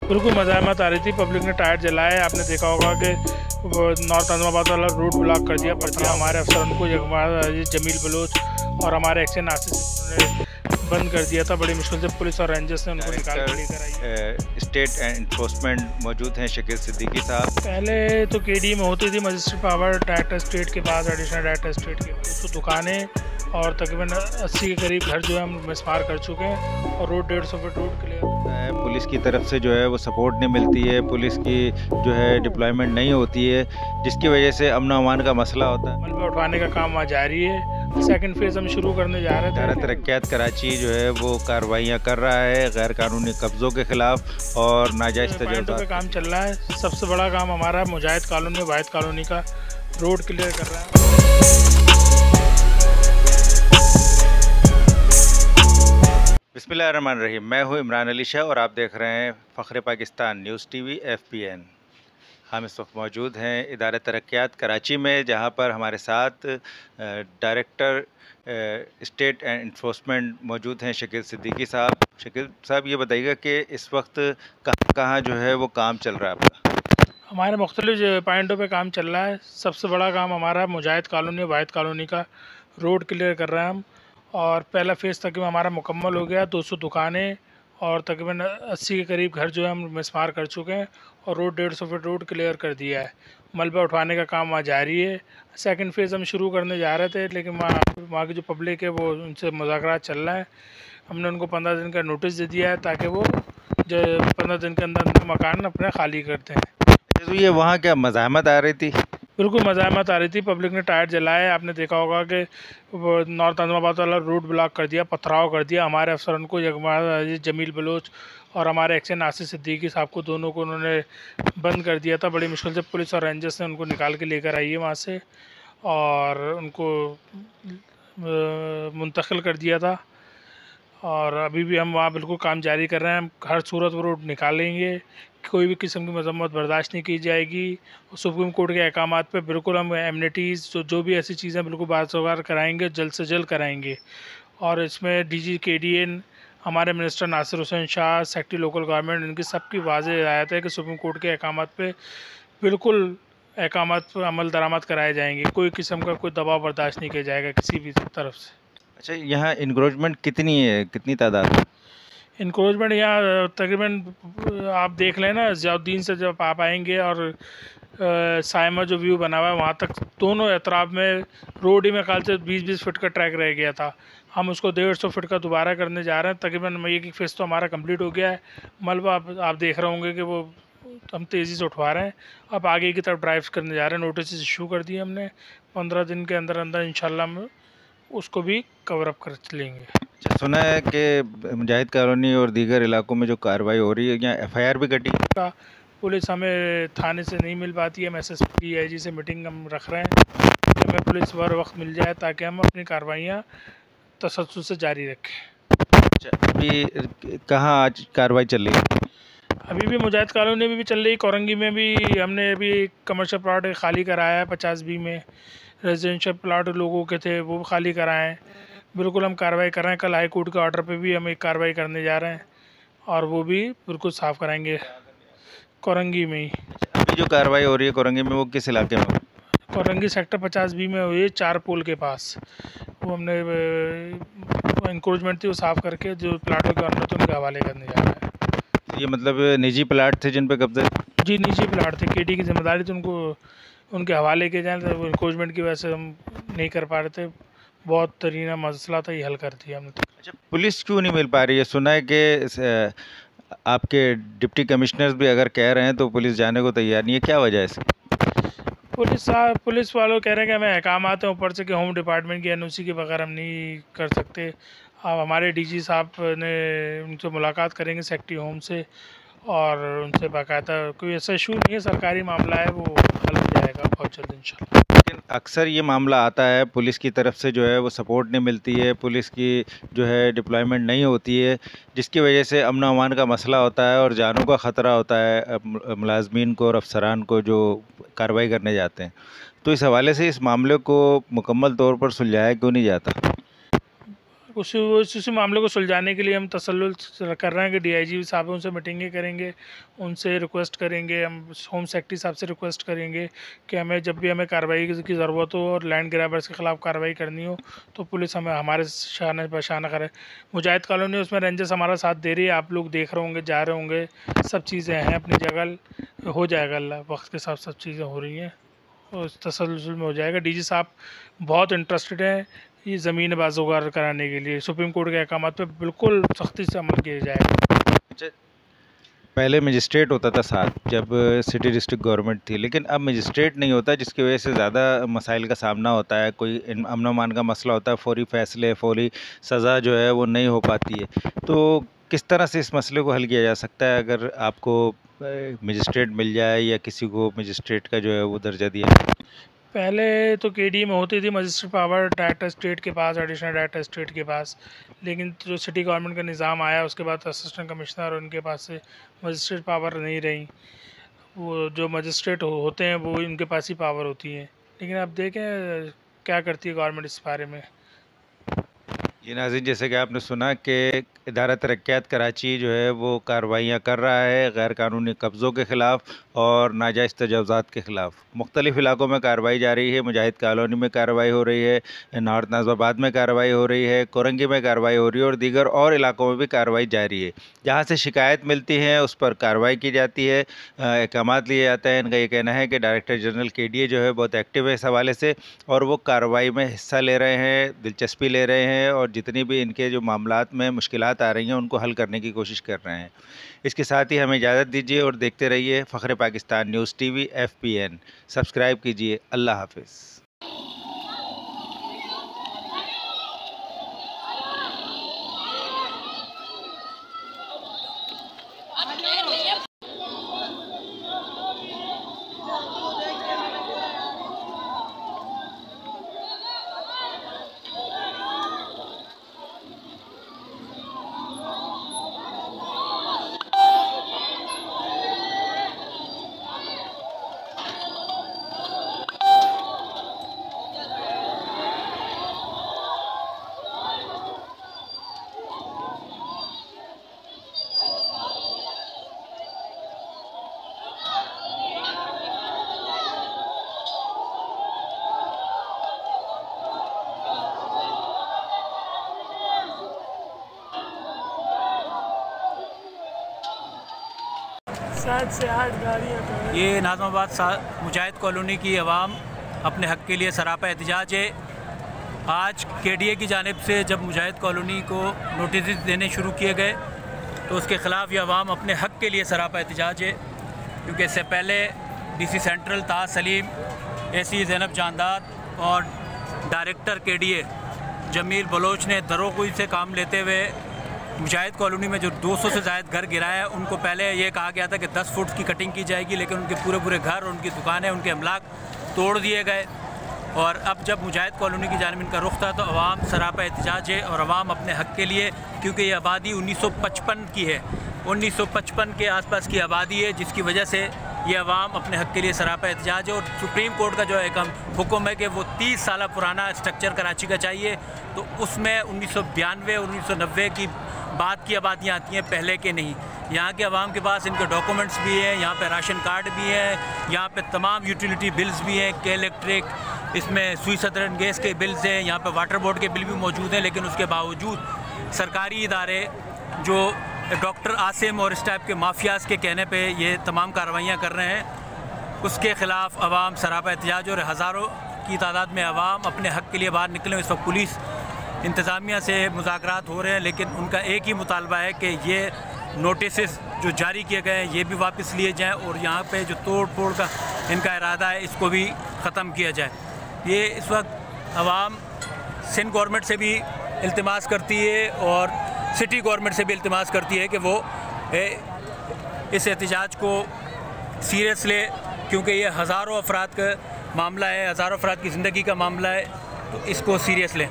बिल्कुल मज़ाहमत आ रही थी, पब्लिक ने टायर जलाए। आपने देखा होगा कि वो नॉर्थ आज़माबाद वाला रूट ब्लॉक कर दिया, पर हमारे अफसर उनको जमील बलोच और हमारे एक्शन आसिफ ने बंद कर दिया था। बड़ी मुश्किल से पुलिस और रेंजर्स ने उनको निकाल के लेकर आई। स्टेट एनफोर्समेंट मौजूद हैं शकील सिद्दीकी साहब। पहले तो केडी में होती थी मजिस्ट्रेट पावर, डायरेक्टर स्टेट के पास, एडिशनल डायरेक्टर स्टेट के पास। तो दुकानें और तकरीबन 80 के करीब घर जो है हम मिसमार कर चुके हैं और road 150 feet road clear. Police की तरफ से जो है वो सपोर्ट नहीं मिलती है, पुलिस की जो है डिप्लॉयमेंट नहीं होती है, जिसकी वजह से अमन अमान का मसला होता है। मलबा उठवाने का काम वहाँ जारी है। सेकंड फेज़ हम शुरू करने जा रहे थे। इदारा तरक्यात कराची जो है वो कार्रवाइयाँ कर रहा है गैर कानूनी कब्ज़ों के ख़िलाफ़ और नाजायज़ तजर्बा पे काम चल रहा है। सबसे बड़ा काम हमारा मुजाहिद कॉलोनी वाहिद कॉलोनी का रोड क्लियर कर रहा है। बिस्मिल्लाहिर्रहमानिर्रहीम। मैं हूँ इमरान अली शाह और आप देख रहे हैं फ़ख्र पाकिस्तान न्यूज़ टीवी FPN। हम इस वक्त मौजूद हैं इदारा तरक्यात कराची में, जहाँ पर हमारे साथ डायरेक्टर स्टेट एनफोर्समेंट मौजूद हैं शकील सिद्दीकी साहब। शकील साहब, ये बताइएगा कि इस वक्त कहाँ जो है वो काम चल रहा है आपका? हमारे मुख्तलिफ पॉइंटों पे काम चल रहा है। सबसे बड़ा काम हमारा मुजाहिद कॉलोनी वाहिद कॉलोनी का रोड क्लियर कर रहे हैं हम, और पहला फ़ेज़ तकरीबन हमारा मुकम्मल हो गया। 200 दुकानें और तकरीबन 80 के करीब घर जो है हम मिसमार कर चुके हैं और रोड 150 फीट रोड क्लियर कर दिया है। मलबा उठवाने का काम वहाँ जारी है। सेकंड फेज़ हम शुरू करने जा रहे थे, लेकिन वहाँ की जो पब्लिक है वो उनसे मुज़ाकरात चल रहा है। हमने उनको 15 दिन का नोटिस दे दिया है ताकि वो जो 15 दिन के अंदर मकान अपना खाली करते हैं। तो ये वहाँ क्या मज़ाहमत आ रही थी? बिल्कुल मज़ाहमत आ रही थी, पब्लिक ने टायर जलाए। आपने देखा होगा कि वो नॉर्थ आज़माबाद वाला रूट ब्लॉक कर दिया, पथराव कर दिया। हमारे अफसर उनको जमील बलोच और हमारे एक्शन आसिफ सिद्दीकी साहब को, दोनों को उन्होंने बंद कर दिया था। बड़ी मुश्किल से पुलिस और रेंजर्स ने उनको निकाल के लेकर आई है वहाँ से और उनको मुंतकिल कर दिया था। और अभी भी हम वहाँ बिल्कुल काम जारी कर रहे हैं। हम हर सूरत वो रोड निकालेंगे, कोई भी किस्म की मजम्मत बर्दाश्त नहीं की जाएगी। सुप्रीम कोर्ट के अहकामात पे बिल्कुल हम एमनिटीज़ जो भी ऐसी चीज़ें बिल्कुल बाज़ कराएंगे, जल्द से जल्द कराएंगे। और इसमें DG KDN, हमारे minister Nasir Hussain Shah, secretary local government, इनकी सबकी वाज़ेह हिदायत है कि सुप्रीम कोर्ट के अहकामात पे बिल्कुल अहकामात पर अमल दरामद कराए जाएंगे। कोई किस्म का कोई दबाव बर्दाश्त नहीं किया जाएगा किसी भी तरफ से। अच्छा, यहाँ इंक्रोचमेंट कितनी है, कितनी तादाद है? इंक्रोचमेंट यहाँ तकरीबन आप देख लें ना, ज़ियाउद्दीन से जब आप आएंगे और साइमा जो व्यू बना हुआ है वहाँ तक, दोनों एतराफ़ में रोड ही में ख्याल से 20-20 फीट का ट्रैक रह गया था। हम उसको 150 फीट का दोबारा करने जा रहे हैं। तकरीबन एक फेज़ तो हमारा कंप्लीट हो गया है। मलबा आप देख रहे होंगे कि वो हम तेज़ी से उठवा रहे हैं। अब आगे की तरफ ड्राइव करने जा रहे हैं। नोटिस इशू कर दिए हमने, 15 दिन के अंदर अंदर इंशाल्लाह हम उसको भी कवर अप कर लेंगे। अच्छा, सुना है कि मुजाहिद कॉलोनी और दीगर इलाकों में जो कार्रवाई हो रही है, यहाँ FIR भी कटी का पुलिस हमें थाने से नहीं मिल पाती है। हम SSP DIG से मीटिंग हम रख रहे हैं कि हमें पुलिस बर वक्त मिल जाए ताकि हम अपनी कार्रवाइयाँ तसस्सुद से जारी रखें। अच्छा, अभी कहाँ आज कार्रवाई चल रही है? अभी भी मुजाहिद कॉलोनी में भी चल रही, कोरंगी में भी हमने अभी कमर्शियल प्लाट खाली कराया है 50B में। रेजिडेंशियल प्लाट लोगों के थे वो खाली कराएँ हैं। बिल्कुल हम कार्रवाई कर रहे हैं। कल हाई कोर्ट के ऑर्डर पे भी हम एक कार्रवाई करने जा रहे हैं और वो भी बिल्कुल साफ़ कराएंगे कोरंगी में ही। अभी जो कार्रवाई हो रही है कोरंगी में, वो किस इलाके में? कोरंगी सेक्टर 50B में हुई है, 4 पुल के पास। वो हमने इंक्रोचमेंट थी वो साफ़ करके जो प्लाटों के ऑनर थे उनके हवाले करने जा रहे हैं। ये मतलब निजी प्लाट थे जिन पे कब्जा? जी, निजी प्लाट थे। KD की जिम्मेदारी थी उनको उनके हवाले किए जाए, तो वो इंक्रोचमेंट की वजह से हम नहीं कर पा रहे थे। बहुत तरीना मसला था, ये हल कर दिया हमने। अच्छा, पुलिस क्यों नहीं मिल पा रही है? सुना है कि आपके डिप्टी कमिश्नर्स भी अगर कह रहे हैं तो पुलिस जाने को तैयार नहीं है, क्या वजह है इसकी? पुलिस वालों कह रहे हैं कि हमें अहकामात हैं ऊपर से कि होम डिपार्टमेंट की NOC के बगैर हम नहीं कर सकते। अब हमारे DG साहब ने उनसे मुलाकात करेंगे सेक्रेटरी होम से और उनसे बाकायदा, कोई ऐसा इशू नहीं है, सरकारी मामला है, वो हल हो जाएगा बहुत जल्द इंशाल्लाह। लेकिन अक्सर ये मामला आता है, पुलिस की तरफ से जो है वो सपोर्ट नहीं मिलती है, पुलिस की जो है डिप्लॉयमेंट नहीं होती है, जिसकी वजह से अमन अमान का मसला होता है और जानों का ख़तरा होता है मुलाजमीन को और अफसरान को जो कार्रवाई करने जाते हैं। तो इस हवाले से इस मामले को मुकम्मल तौर पर सुलझाया क्यों नहीं जाता? उसी मामले को सुलझाने के लिए हम तसल्लुल कर रहे हैं कि डीआईजी साहब उनसे मीटिंगें करेंगे, उनसे रिक्वेस्ट करेंगे, हम होम सेक्रेटरी साहब से रिक्वेस्ट करेंगे कि हमें जब भी हमें कार्रवाई की ज़रूरत हो और लैंड ग्रैबर्स के ख़िलाफ़ कार्रवाई करनी हो तो पुलिस हमें हमारे शान बशाना करे। मुजाहिद कॉलोनी उसमें रेंजर्स हमारा साथ दे रही है, आप लोग देख रहे होंगे, जा रहे होंगे, सब चीज़ें हैं अपनी जगह, हो जाएगा, अल्लाह वक्त के साथ सब चीज़ें हो रही हैं और तसल्सल में हो जाएगा। डीजी साहब बहुत इंटरेस्टेड हैं ये ज़मीन बाज़ोगार कराने के लिए, सुप्रीम कोर्ट के अहकाम पे बिल्कुल सख्ती से अमल किया जाएगा। पहले मजिस्ट्रेट होता था साथ जब सिटी डिस्ट्रिक्ट गवर्नमेंट थी, लेकिन अब मजिस्ट्रेट नहीं होता, जिसकी वजह से ज़्यादा मसाइल का सामना होता है। कोई अमन अमान का मसला होता है, फौरी फैसले, फौरी सज़ा जो है वो नहीं हो पाती है। तो किस तरह से इस मसले को हल किया जा सकता है अगर आपको मजिस्ट्रेट मिल जाए या किसी को मजिस्ट्रेट का जो है वो दर्जा दिया जाए? पहले तो केडी में होती थी मजिस्ट्रेट पावर डायरेक्टर स्टेट के पास, एडिशनल डायरेक्टर स्टेट के पास, लेकिन जो सिटी गवर्नमेंट का निज़ाम आया उसके बाद असिस्टेंट कमिश्नर और उनके पास से मजिस्ट्रेट पावर नहीं रही। वो जो मजिस्ट्रेट होते हैं वो इनके पास ही पावर होती है, लेकिन अब देखें क्या करती है गवर्नमेंट इस बारे में। जी नाज़रीन, जैसे कि आपने सुना कि इदारा तरक्यात कराची जो है वो कार्रवाइयाँ कर रहा है गैर कानूनी कब्ज़ों के ख़िलाफ़ और नाजायज़ तजावुज़ात के ख़िलाफ़। मुख्तलिफ़ इलाकों में कार्रवाई जारी है। मुजाहिद कॉलोनी में कार्रवाई हो रही है, नॉर्थ नाज़िमाबाद में कार्रवाई हो रही है, कोरंगी में कार्रवाई हो रही है और दीगर और इलाकों में भी कार्रवाई जारी है। जहाँ से शिकायत मिलती है उस पर कार्रवाई की जाती है, अहकामात लिए जाते हैं। इनका ये कहना है कि डायरेक्टर जनरल KDA जो है बहुत एक्टिव है इस हवाले से और वो कार्रवाई में हिस्सा ले रहे हैं, दिलचस्पी ले रहे हैं और जितनी भी इनके जो मामलात में मुश्किलात आ रही हैं उनको हल करने की कोशिश कर रहे हैं। इसके साथ ही हमें इजाज़त दीजिए और देखते रहिए फ़ख्र Pakistan news TV FPN। Subscribe कीजिए। अल्लाह हाफ़िज़। ये नाज़िमाबाद मुजाहिद कॉलोनी की आवाम अपने हक़ के लिए सरापा एहतजाज है। आज KDA की जानिब से जब मुजाहिद कॉलोनी को नोटिस देने शुरू किए गए तो उसके ख़िलाफ़ ये आवाम अपने हक़ के लिए सरापा एहतजाज है, क्योंकि इससे पहले DC सेंट्रल ताज सलीम, AC ज़ैनब जानदाद और डायरेक्टर KDA जमील बलोच ने दरोगोई से काम लेते हुए मुजाहिद कॉलोनी में जो 200 से ज़ायद घर गिराए हैं उनको पहले ये कहा गया था कि 10 फुट की कटिंग की जाएगी, लेकिन उनके पूरे घर और उनकी दुकानें, उनके अमलाक तोड़ दिए गए। और अब जब मुजाहिद कॉलोनी की जानिब इनका रुख था तो अवाम सरापा एहतजाज है और अवाम अपने हक़ के लिए, क्योंकि ये आबादी 1955 की है, 1955 के आसपास की आबादी है, जिसकी वजह से ये अवाम अपने हक़ के लिए सरापा एहतजाज है। और सुप्रीम कोर्ट का जो एक हुक्म है कि वो 30 साल पुराना स्ट्रक्चर कराची का चाहिए, तो उसमें 1992 और 1990 की बाद की आबादियाँ आती हैं, पहले के नहीं। यहाँ के अवाम के पास इनके डॉक्यूमेंट्स भी हैं, यहाँ पे राशन कार्ड भी है, यहाँ पे तमाम यूटिलिटी बिल्स भी हैं, के इलेक्ट्रिक, इसमें सुई सदरन गैस के बिल्स हैं, यहाँ पे वाटर बोर्ड के बिल भी मौजूद हैं। लेकिन उसके बावजूद सरकारी इदारे जो डॉक्टर आसिम और इस टाइप के माफियाज़ के कहने पे ये तमाम कार्रवाइयाँ कर रहे हैं, उसके ख़िलाफ़ अवाम सरापा एहतजाज और हज़ारों की तादाद में अवाम अपने हक़ के लिए बाहर निकले। इस वक्त पुलिस इंतज़ामिया से मुज़ाकरात हो रहे हैं, लेकिन उनका एक ही मुतालबा है कि ये नोटिस जो जारी किए गए हैं ये भी वापस लिए जाएँ और यहाँ पे जो तोड़ फोड़ का इनका इरादा है इसको भी ख़त्म किया जाए। ये इस वक्त अवाम सिंध गवर्नमेंट से भी इल्तिमास करती है और सिटी गवर्नमेंट से भी इल्तिमास करती है कि वो इस एहतजाज को सीरियस ले, क्योंकि ये हज़ारों अफराद का मामला है, हज़ारों अफराद की ज़िंदगी का मामला है, तो इसको सीरियस लें।